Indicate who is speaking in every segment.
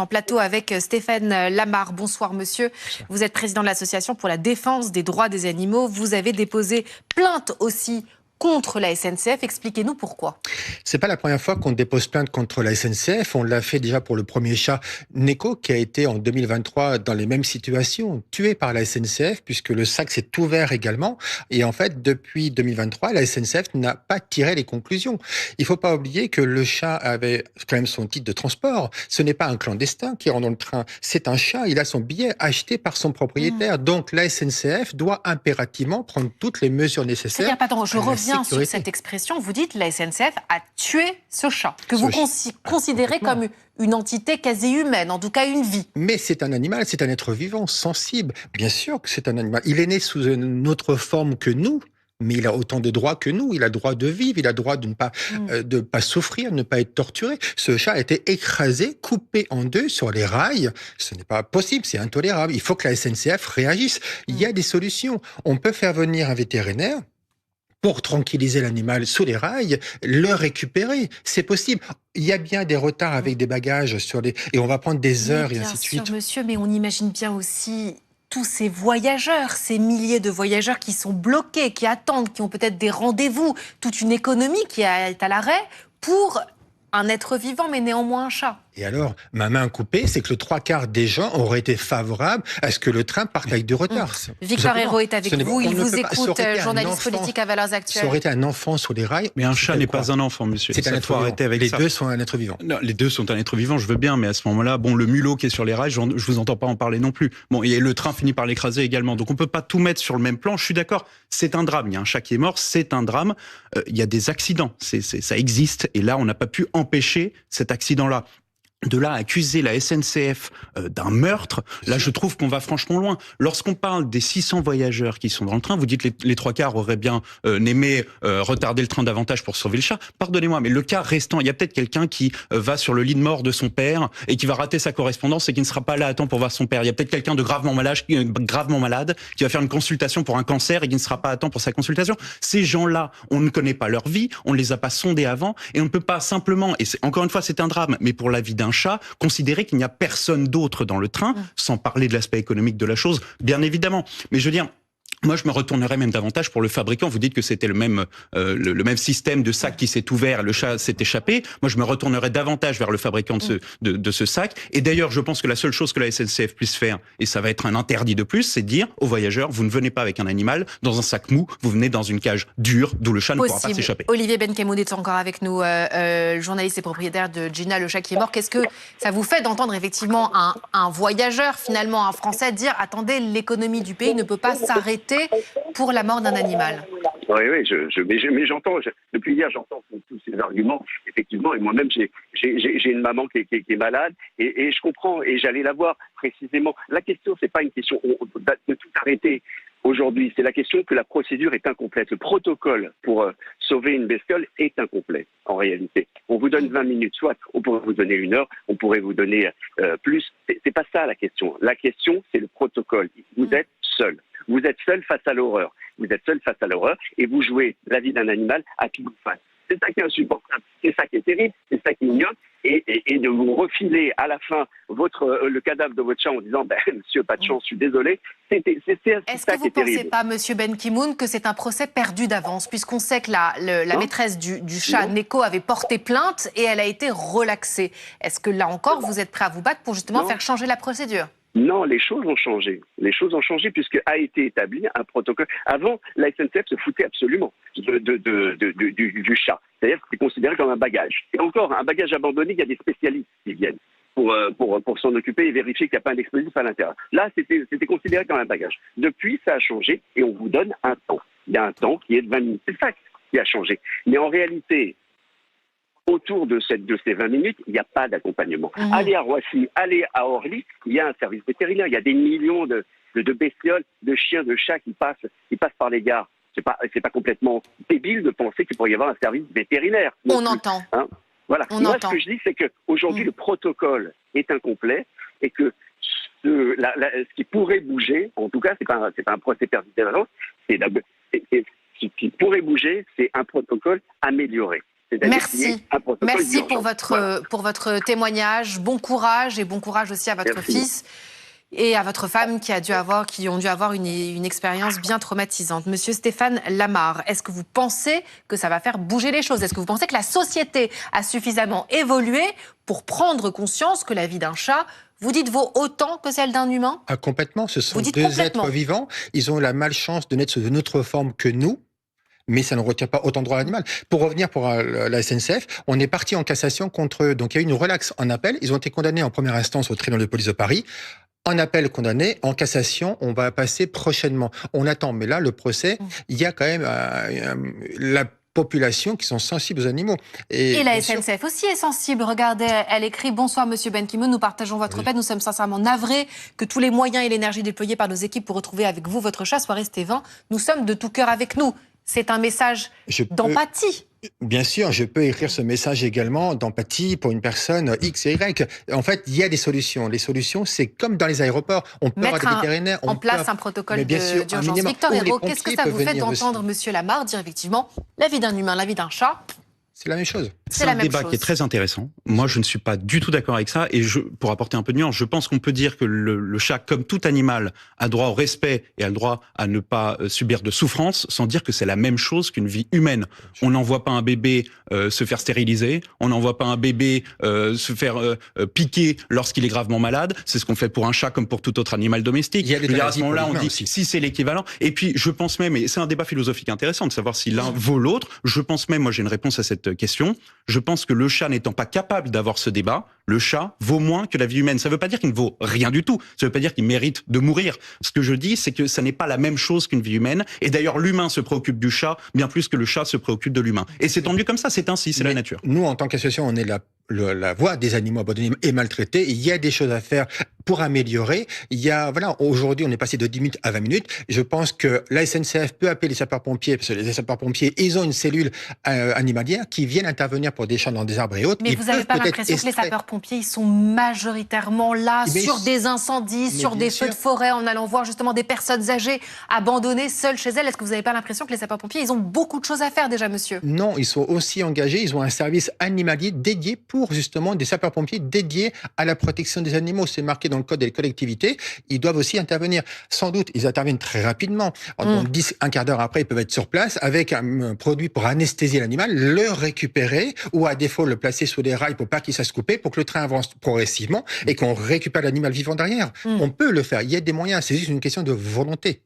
Speaker 1: En plateau avec Stéphane Lamar. Bonsoir monsieur. Vous êtes président de l'association pour la défense des droits des animaux. Vous avez déposé plainte aussi contre la SNCF. Expliquez-nous pourquoi.
Speaker 2: C'est pas la première fois qu'on dépose plainte contre la SNCF. On l'a fait déjà pour le premier chat Neko qui a été en 2023 dans les mêmes situations, tué par la SNCF puisque le sac s'est ouvert également. Et en fait, depuis 2023, la SNCF n'a pas tiré les conclusions. Il faut pas oublier que le chat avait quand même son titre de transport. Ce n'est pas un clandestin qui rentre dans le train. C'est un chat. Il a son billet acheté par son propriétaire. Donc la SNCF doit impérativement prendre toutes les mesures nécessaires.
Speaker 1: C'est-à-dire, pardon, je reviens sur cette expression. Vous dites la SNCF a tué ce chat, que vous considérez comme une entité quasi humaine, en tout cas une vie.
Speaker 2: Mais c'est un animal, c'est un être vivant, sensible. Bien sûr que c'est un animal. Il est né sous une autre forme que nous. Mais il a autant de droits que nous. Il a le droit de vivre, il a le droit de ne pas souffrir, de ne pas être torturé. Ce chat a été écrasé, coupé en deux sur les rails. Ce n'est pas possible, c'est intolérable. Il faut que la SNCF réagisse. Il y a des solutions. On peut faire venir un vétérinaire pour tranquilliser l'animal sous les rails, le récupérer. C'est possible. Il y a bien des retards avec des bagages et on va prendre des heures et ainsi de suite.
Speaker 1: Bien sûr, monsieur, mais on imagine bien aussi tous ces voyageurs, ces milliers de voyageurs qui sont bloqués, qui attendent, qui ont peut-être des rendez-vous, toute une économie qui est à l'arrêt pour un être vivant, mais néanmoins un chat.
Speaker 2: Et alors, ma main coupée, c'est que le 3/4 des gens auraient été favorables à ce que le train parte avec du retard.
Speaker 1: Victor Hérault est avec vous, il vous écoute, journaliste politique à Valeurs Actuelles.
Speaker 2: Ça aurait été un enfant sur les rails.
Speaker 3: Mais un chat n'est pas un enfant, monsieur.
Speaker 2: C'est un être vivant. Les deux sont un être vivant.
Speaker 3: Non, les deux sont un être vivant, je veux bien, mais à ce moment-là, bon, le mulot qui est sur les rails, je vous entends pas en parler non plus. Bon, et le train finit par l'écraser également. Donc on peut pas tout mettre sur le même plan. Je suis d'accord, c'est un drame. Il y a un chat qui est mort, c'est un drame. Il y a des accidents, ça existe. Et là, on n'a pas pu empêcher cet accident-là. De là à accuser la SNCF d'un meurtre, là je trouve qu'on va franchement loin. Lorsqu'on parle des 600 voyageurs qui sont dans le train, vous dites les 3/4 auraient bien aimé retarder le train davantage pour sauver le chat. Pardonnez-moi, mais le cas restant, il y a peut-être quelqu'un qui va sur le lit de mort de son père et qui va rater sa correspondance et qui ne sera pas là à temps pour voir son père. Il y a peut-être quelqu'un de gravement malade qui va faire une consultation pour un cancer et qui ne sera pas à temps pour sa consultation. Ces gens-là, on ne connaît pas leur vie, on ne les a pas sondés avant et on ne peut pas simplement, et encore une fois c'est un drame, mais pour la vie d'un chat, considérer qu'il n'y a personne d'autre dans le train, sans parler de l'aspect économique de la chose, bien évidemment. Mais je veux dire, moi, je me retournerais même davantage pour le fabricant. Vous dites que c'était le même système de sac qui s'est ouvert, le chat s'est échappé. Moi, je me retournerais davantage vers le fabricant de ce sac. Et d'ailleurs, je pense que la seule chose que la SNCF puisse faire, et ça va être un interdit de plus, c'est de dire aux voyageurs, vous ne venez pas avec un animal dans un sac mou, vous venez dans une cage dure, d'où le chat ne pourra pas s'échapper.
Speaker 1: Olivier Benkemoun est encore avec nous, journaliste et propriétaire de Gina, le chat qui est mort. Qu'est-ce que ça vous fait d'entendre effectivement un voyageur, finalement un Français, dire « Attendez, l'économie du pays ne peut pas s'arrêter pour la mort d'un animal ».
Speaker 4: Oui, mais j'entends, depuis hier, j'entends tous ces arguments, effectivement, et moi-même, j'ai une maman qui est malade, et je comprends, et j'allais la voir précisément. La question, c'est pas une question de tout arrêter aujourd'hui, c'est la question que la procédure est incomplète. Le protocole pour sauver une bestiole est incomplet, en réalité. On vous donne 20 minutes, soit on pourrait vous donner 1 heure, on pourrait vous donner plus. C'est pas ça la question. La question, c'est le protocole. Vous êtes seul. Vous êtes seul face à l'horreur. Vous êtes seul face à l'horreur et vous jouez la vie d'un animal à qui vous fasse. C'est ça qui est insupportable. C'est ça qui est terrible. C'est ça qui est ignoble. Et de vous refiler à la fin le cadavre de votre chat en disant monsieur, pas de chance, je suis désolé. C'est ça qui est terrible.
Speaker 1: Est-ce que vous ne pensez pas, monsieur Benkemoun, que c'est un procès perdu d'avance, puisqu'on sait que la maîtresse du chat, Neko, avait porté plainte et elle a été relaxée. Est-ce que là encore, vous êtes prêt à vous battre pour justement faire changer la procédure ?
Speaker 4: Non, les choses ont changé. Les choses ont changé puisque a été établi un protocole. Avant, la SNCF se foutait absolument du chat. C'est-à-dire que c'est considéré comme un bagage. Et encore, un bagage abandonné, il y a des spécialistes qui viennent pour s'en occuper et vérifier qu'il n'y a pas un explosif à l'intérieur. Là, c'était considéré comme un bagage. Depuis, ça a changé et on vous donne un temps. Il y a un temps qui est de 20 minutes. C'est ça qui a changé. Mais en réalité, autour de ces 20 minutes, il n'y a pas d'accompagnement. Allez à Roissy, allez à Orly, il y a un service vétérinaire, il y a des millions de bestioles, de chiens, de chats qui passent par les gares. C'est pas complètement débile de penser qu'il pourrait y avoir un service vétérinaire.
Speaker 1: On entend.
Speaker 4: Hein, voilà. Moi, ce que je dis, c'est qu'aujourd'hui, le protocole est incomplet et que ce qui pourrait bouger, en tout cas, c'est pas un procès perdu d'avance, ce qui pourrait bouger, c'est un protocole amélioré. C'est-à-dire qu'il y ait
Speaker 1: Merci.
Speaker 4: un protocole
Speaker 1: Merci
Speaker 4: d'urgence.
Speaker 1: pour
Speaker 4: Voilà.
Speaker 1: votre témoignage. Bon courage et bon courage aussi à votre
Speaker 4: Merci.
Speaker 1: fils et à votre femme qui ont dû avoir une expérience bien traumatisante. Monsieur Stéphane Lamar, est-ce que vous pensez que ça va faire bouger les choses? Est-ce que vous pensez que la société a suffisamment évolué pour prendre conscience que la vie d'un chat, vous dites, vaut autant que celle d'un humain?
Speaker 2: Ah, complètement. Ce sont
Speaker 1: Vous dites
Speaker 2: deux
Speaker 1: complètement.
Speaker 2: êtres vivants. Ils ont la malchance de naître sous une autre forme que nous. Mais ça ne retient pas autant de droits à l'animal. Pour revenir pour la SNCF, on est parti en cassation contre eux. Donc il y a eu une relaxe en appel. Ils ont été condamnés en première instance au tribunal de police de Paris. En appel condamné, en cassation, on va passer prochainement. On attend, mais là, le procès, il y a quand même la population qui sont sensibles aux animaux.
Speaker 1: Et la
Speaker 2: bien sûr,
Speaker 1: SNCF aussi est sensible. Regardez, elle écrit « Bonsoir Monsieur Ben Ki-moon, nous partageons votre peine. Nous sommes sincèrement navrés que tous les moyens et l'énergie déployés par nos équipes pour retrouver avec vous votre chat soient restés vains. Nous sommes de tout cœur avec nous. » C'est un message d'empathie.
Speaker 2: Bien sûr, je peux écrire ce message également d'empathie pour une personne X et Y. En fait, il y a des solutions. Les solutions, c'est comme dans les aéroports. On peut avoir des vétérinaires.
Speaker 1: En place un protocole d'urgence. Victor Hérault, qu'est-ce que ça vous fait d'entendre Monsieur Lamar dire effectivement la vie d'un humain, la vie d'un chat?
Speaker 2: C'est la même chose.
Speaker 3: C'est un débat qui est très intéressant. Moi, je ne suis pas du tout d'accord avec ça. Et pour apporter un peu de nuance, je pense qu'on peut dire que le chat, comme tout animal, a droit au respect et a le droit à ne pas subir de souffrance, sans dire que c'est la même chose qu'une vie humaine. On n'envoie pas un bébé se faire stériliser. On n'envoie pas un bébé se faire piquer lorsqu'il est gravement malade. C'est ce qu'on fait pour un chat comme pour tout autre animal domestique.
Speaker 2: Il y a des
Speaker 3: à ce moment-là, on dit
Speaker 2: aussi.
Speaker 3: si c'est l'équivalent. Et puis, je pense même, et c'est un débat philosophique intéressant de savoir si l'un vaut l'autre. Je pense même, moi j'ai une réponse à cette question. Je pense que le chat n'étant pas capable d'avoir ce débat, le chat vaut moins que la vie humaine. Ça ne veut pas dire qu'il ne vaut rien du tout. Ça ne veut pas dire qu'il mérite de mourir. Ce que je dis, c'est que ça n'est pas la même chose qu'une vie humaine. Et d'ailleurs, l'humain se préoccupe du chat bien plus que le chat se préoccupe de l'humain. Et c'est tant mieux comme ça. C'est ainsi, c'est la nature.
Speaker 2: Nous, en tant qu'association, on est la voix des animaux abandonnés et maltraités. Il y a des choses à faire pour améliorer. Aujourd'hui, on est passé de 10 minutes à 20 minutes. Je pense que la SNCF peut appeler les sapeurs-pompiers, parce que les sapeurs-pompiers, ils ont une cellule animalière qui viennent intervenir pour des chats dans des arbres et autres.
Speaker 1: Mais vous n'avez pas l'impression que les sapeurs-pompiers, ils sont majoritairement là sur des incendies, sur des feux de forêt, en allant voir justement des personnes âgées abandonnées seules chez elles? Est-ce que vous n'avez pas l'impression que les sapeurs-pompiers, ils ont beaucoup de choses à faire déjà, monsieur?
Speaker 2: Non, ils sont aussi engagés. Ils ont un service animalier dédié pour justement des sapeurs-pompiers dédiés à la protection des animaux. C'est marqué dans le code des collectivités. Ils doivent aussi intervenir. Sans doute, ils interviennent très rapidement. Donc, un quart d'heure après, ils peuvent être sur place avec un produit pour anesthésier l'animal, le récupérer ou à défaut le placer sous les rails pour pas qu'il se couper, pour que le train avance progressivement et qu'on récupère l'animal vivant derrière. On peut le faire. Il y a des moyens. C'est juste une question de volonté.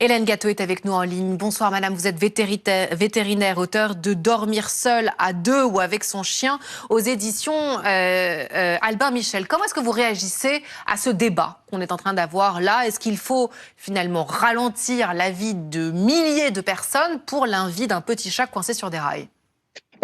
Speaker 1: Hélène Gâteau est avec nous en ligne. Bonsoir madame, vous êtes vétérinaire, auteur de Dormir seul à deux ou avec son chien aux éditions Albin Michel. Comment est-ce que vous réagissez à ce débat qu'on est en train d'avoir là? Est-ce qu'il faut finalement ralentir la vie de milliers de personnes pour l'invie d'un petit chat coincé sur des rails?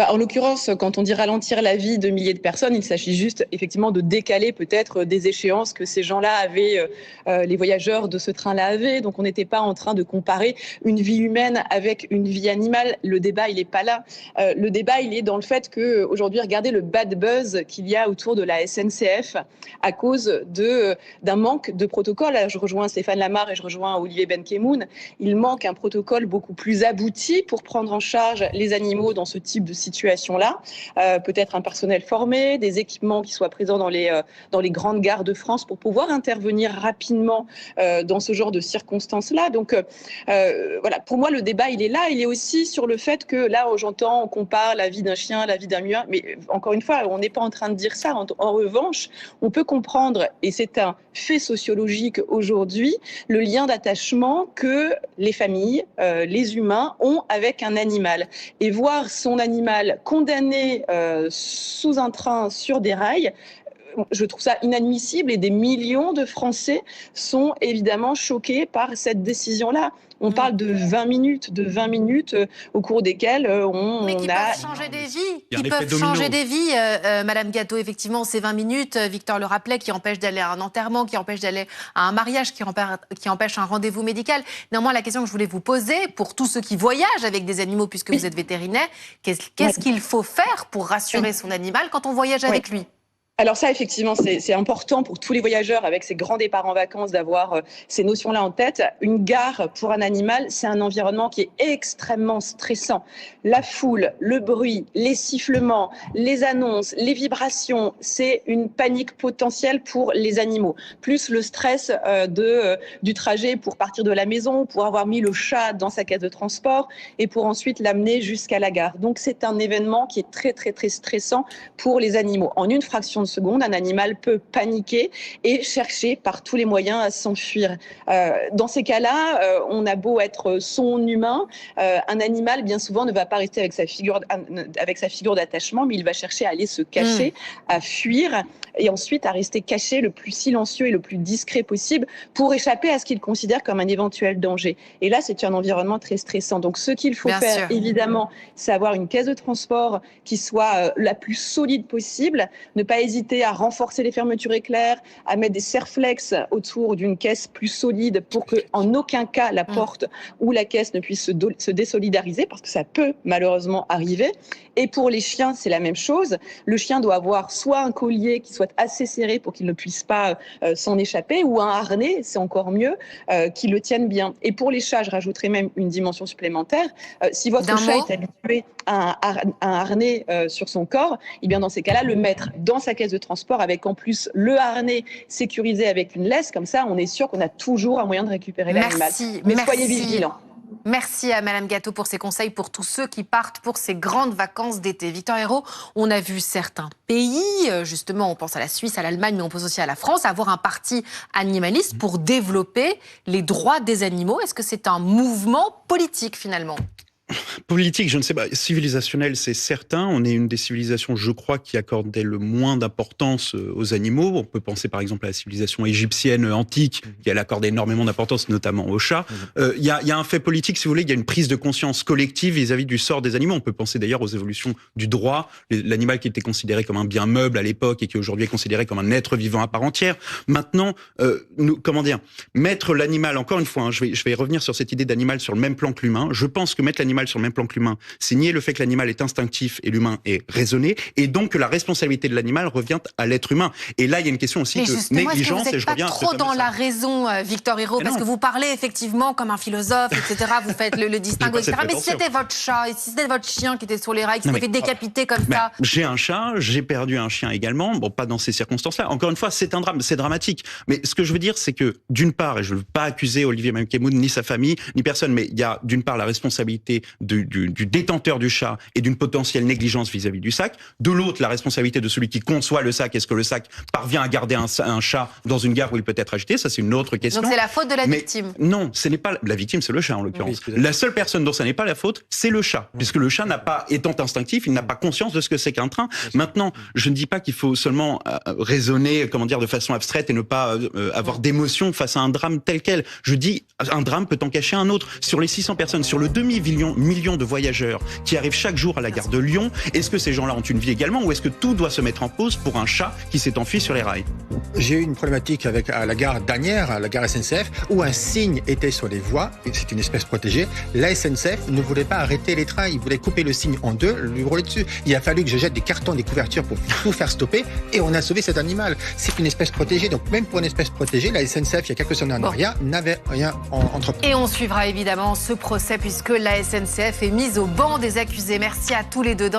Speaker 5: En l'occurrence, quand on dit ralentir la vie de milliers de personnes, il s'agit juste effectivement de décaler peut-être des échéances que ces gens-là avaient, les voyageurs de ce train-là avaient. Donc on n'était pas en train de comparer une vie humaine avec une vie animale. Le débat, il n'est pas là. Le débat, il est dans le fait qu'aujourd'hui, regardez le bad buzz qu'il y a autour de la SNCF à cause d'un manque de protocole. Là, je rejoins Stéphane Lamar et je rejoins Olivier Ben Ki-moon. Il manque un protocole beaucoup plus abouti pour prendre en charge les animaux dans ce type de situation-là, peut-être un personnel formé, des équipements qui soient présents dans les grandes gares de France pour pouvoir intervenir rapidement dans ce genre de circonstances-là. Donc voilà, pour moi le débat il est là, il est aussi sur le fait que là j'entends qu'on compare la vie d'un chien, la vie d'un humain, mais encore une fois on n'est pas en train de dire ça. En revanche, on peut comprendre, et c'est un fait sociologique aujourd'hui, le lien d'attachement que les familles, les humains ont avec un animal, et voir son animal condamné sous un train sur des rails, je trouve ça inadmissible, et des millions de Français sont évidemment choqués par cette décision-là. On parle de 20 minutes au cours desquelles
Speaker 1: Mais qui peuvent changer des vies. Qui peuvent changer des vies, Madame Gâteau. Effectivement, ces 20 minutes, Victor le rappelait, qui empêchent d'aller à un enterrement, qui empêchent d'aller à un mariage, qui empêchent un rendez-vous médical. Néanmoins, la question que je voulais vous poser, pour tous ceux qui voyagent avec des animaux, puisque vous êtes vétérinaire, qu'est-ce qu'il faut faire pour rassurer son animal quand on voyage avec lui?
Speaker 5: Alors ça, effectivement, c'est important pour tous les voyageurs avec ces grands départs en vacances d'avoir ces notions-là en tête. Une gare pour un animal, c'est un environnement qui est extrêmement stressant. La foule, le bruit, les sifflements, les annonces, les vibrations, c'est une panique potentielle pour les animaux. Plus le stress du trajet pour partir de la maison, pour avoir mis le chat dans sa caisse de transport et pour ensuite l'amener jusqu'à la gare. Donc c'est un événement qui est très, très, très stressant pour les animaux. En une fraction de seconde, un animal peut paniquer et chercher par tous les moyens à s'enfuir. Dans ces cas-là, on a beau être son humain, un animal bien souvent ne va pas rester avec sa figure d'attachement, mais il va chercher à aller se cacher, à fuir et ensuite à rester caché le plus silencieux et le plus discret possible pour échapper à ce qu'il considère comme un éventuel danger. Et là, c'est un environnement très stressant. Donc ce qu'il faut faire, évidemment, c'est avoir une caisse de transport qui soit la plus solide possible, ne pas hésiter à renforcer les fermetures éclairs, à mettre des serflex autour d'une caisse plus solide pour que, en aucun cas, la porte ou la caisse ne puisse se désolidariser, parce que ça peut malheureusement arriver. Et pour les chiens, c'est la même chose. Le chien doit avoir soit un collier qui soit assez serré pour qu'il ne puisse pas s'en échapper, ou un harnais, c'est encore mieux, qui le tienne bien. Et pour les chats, je rajouterai même une dimension supplémentaire. Si votre chat est habitué à un harnais sur son corps, et bien dans ces cas-là, le mettre dans sa caisse de transport avec en plus le harnais sécurisé avec une laisse, comme ça on est sûr qu'on a toujours un moyen de récupérer l'animal. Mais soyez vigilants.
Speaker 1: Merci à Madame Gâteau pour ses conseils pour tous ceux qui partent pour ces grandes vacances d'été. Victor Hérault, on a vu certains pays, justement on pense à la Suisse, à l'Allemagne, mais on pense aussi à la France, avoir un parti animaliste pour développer les droits des animaux. Est-ce que c'est un mouvement politique finalement ?
Speaker 3: Politique, je ne sais pas. Civilisationnel, c'est certain. On est une des civilisations, je crois, qui accordait le moins d'importance aux animaux. On peut penser par exemple à la civilisation égyptienne antique, qui elle accordait énormément d'importance, notamment aux chats. Il y a un fait politique, si vous voulez, il y a une prise de conscience collective vis-à-vis du sort des animaux. On peut penser d'ailleurs aux évolutions du droit. L'animal qui était considéré comme un bien meuble à l'époque et qui aujourd'hui est considéré comme un être vivant à part entière. Maintenant, mettre l'animal, encore une fois, je vais revenir sur cette idée d'animal sur le même plan que l'humain. Je pense que mettre l'animal sur le même plan que l'humain, c'est nier le fait que l'animal est instinctif et l'humain est raisonné, et donc que la responsabilité de l'animal revient à l'être humain. Et là, il y a une question aussi de négligence.
Speaker 1: Et je reviens trop dans la raison, Victor Hérault, parce que vous parlez effectivement comme un philosophe, etc. Vous faites le distinguo, etc. Mais si c'était votre chat, et si c'était votre chien qui était sur les rails, qui s'était fait décapiter comme ça.
Speaker 3: J'ai un chat, j'ai perdu un chien également. Bon, pas dans ces circonstances-là. Encore une fois, c'est un drame, c'est dramatique. Mais ce que je veux dire, c'est que d'une part, et je ne veux pas accuser Olivier Mkemoun, ni sa famille, ni personne, mais il y a d'une part la responsabilité du détenteur du chat et d'une potentielle négligence vis-à-vis du sac. De l'autre, la responsabilité de celui qui conçoit le sac. Est-ce que le sac parvient à garder un chat dans une gare où il peut être agité? Ça, c'est une autre question.
Speaker 1: Donc c'est la faute de la victime.
Speaker 3: Non, ce n'est pas la victime, c'est le chat en l'occurrence. Oui, la seule personne dont ça n'est pas la faute, c'est le chat, puisque le chat n'a pas, étant instinctif, il n'a pas conscience de ce que c'est qu'un train. Maintenant, je ne dis pas qu'il faut seulement raisonner, de façon abstraite et ne pas avoir d'émotion face à un drame tel quel. Je dis, un drame peut en cacher un autre. Sur les 600 personnes, sur le demi-million de voyageurs qui arrivent chaque jour à la gare de Lyon, est-ce que ces gens-là ont une vie également, ou est-ce que tout doit se mettre en pause pour un chat qui s'est enfui sur les rails?
Speaker 2: J'ai eu une problématique à la gare d'Asnières, à la gare SNCF, où un cygne était sur les voies, et c'est une espèce protégée. La SNCF ne voulait pas arrêter les trains, ils voulaient couper le cygne en deux, lui rouler dessus. Il a fallu que je jette des cartons, des couvertures pour tout faire stopper, et on a sauvé cet animal. C'est une espèce protégée, donc même pour une espèce protégée, la SNCF, il y a quelques années en arrière, n'avait rien entrepris.
Speaker 1: Et on suivra évidemment ce procès, puisque la SNCF est mise au banc des accusés. Merci à tous les deux.